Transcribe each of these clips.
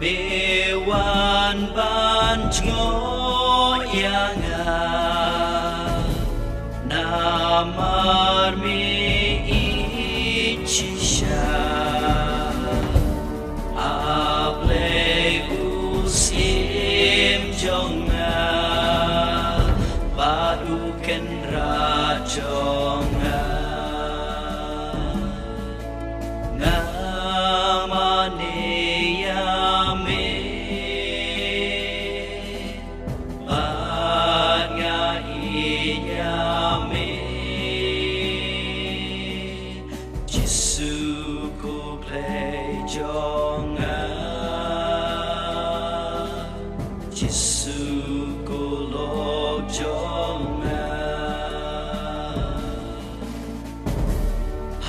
Mewan ban ngoyanga namar mi ichisha aple usim jonga baduken rajonga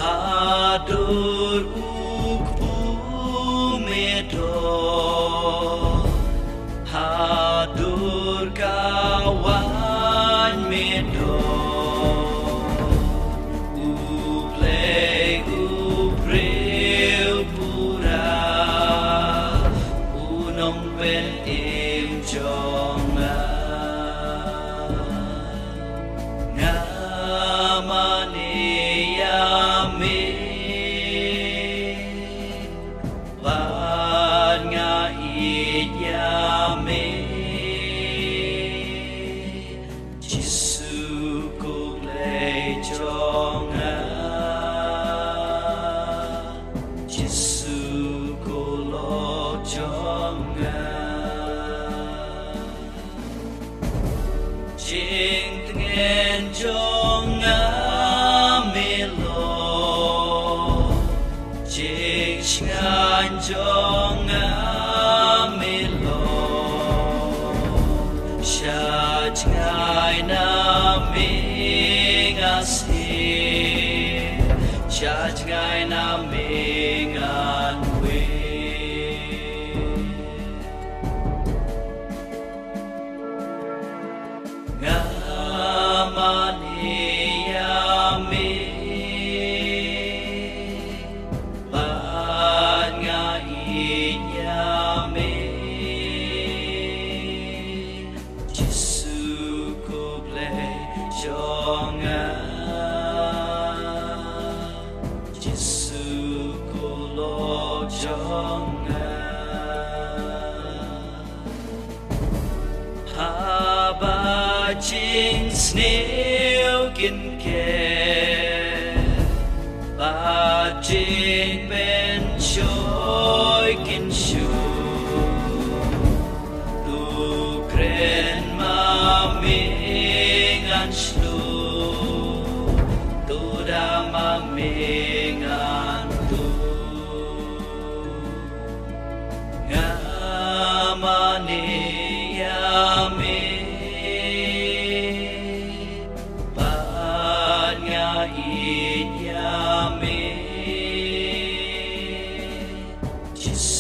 Hadur ukpu medo hadur kawan medo uplay upreu pura unong ben im jonga ngamane Jonga melo shat ngai na mingasi shat ngai na mingan we ngamani yami Jing snail kin ke ba jing ben choi kin shu tu kren ma ming an shlu tu da ma ming an tu ngamani yami just